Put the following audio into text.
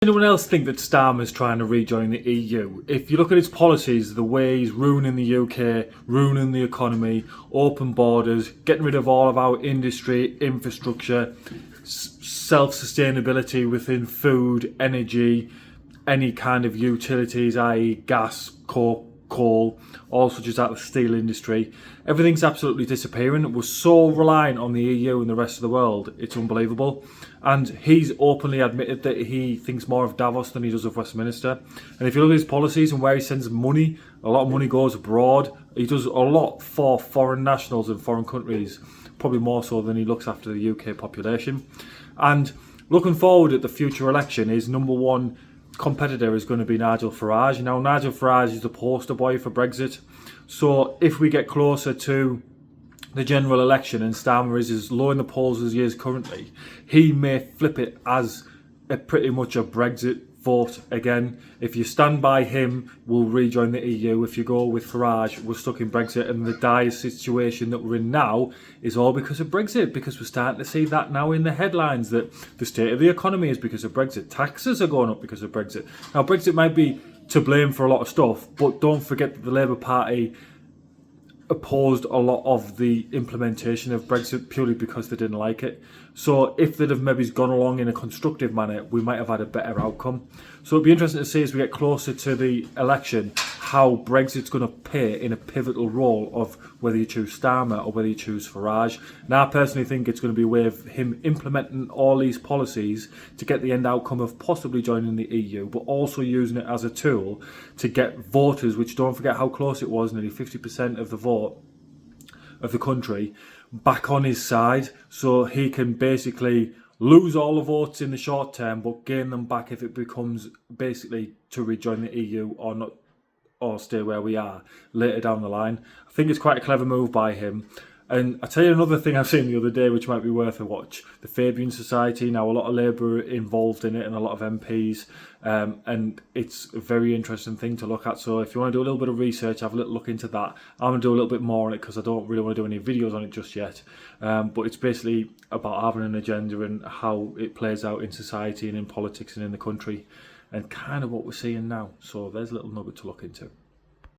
Anyone else think that Starmer's trying to rejoin the EU? If you look at his policies, the way he's ruining the UK, ruining the economy, open borders, getting rid of all of our industry, infrastructure, self-sustainability within food, energy, any kind of utilities, i.e. gas, coal, also just out of the steel industry. Everything's absolutely disappearing. We're so reliant on the EU and the rest of the world, it's unbelievable. And he's openly admitted that he thinks more of Davos than he does of Westminster. And if you look at his policies and where he sends money, a lot of money goes abroad. He does a lot for foreign nationals and foreign countries, probably more so than he looks after the UK population. And looking forward at the future election, his number one competitor is going to be Nigel Farage. Now, Nigel Farage is the poster boy for Brexit. So if we get closer to the general election and Starmer is as low in the polls as he is currently, he may flip it as pretty much a Brexit vote again. If you stand by him, we'll rejoin the EU. If you go with Farage, we're stuck in Brexit, and the dire situation that we're in now is all because of Brexit, because we're starting to see that now in the headlines, that the state of the economy is because of Brexit. Taxes are going up because of Brexit. Now, Brexit might be to blame for a lot of stuff, but don't forget that the Labour Party opposed a lot of the implementation of Brexit purely because they didn't like it. So if they'd have maybe gone along in a constructive manner, we might have had a better outcome. So it'll be interesting to see as we get closer to the election how Brexit's going to play in a pivotal role of whether you choose Starmer or whether you choose Farage. And I personally think it's going to be a way of him implementing all these policies to get the end outcome of possibly joining the EU, but also using it as a tool to get voters, which don't forget how close it was, nearly 50% of the vote of the country, back on his side, so he can basically lose all the votes in the short term but gain them back if it becomes basically to rejoin the EU or not, or stay where we are later down the line. I think it's quite a clever move by him. And I'll tell you another thing I've seen the other day which might be worth a watch. The Fabian Society, now a lot of Labour are involved in it and a lot of MPs, and it's a very interesting thing to look at. So if you want to do a little bit of research, have a little look into that. I'm going to do a little bit more on it because I don't really want to do any videos on it just yet. But it's basically about having an agenda and how it plays out in society and in politics and in the country, and kind of what we're seeing now. So there's a little nugget to look into.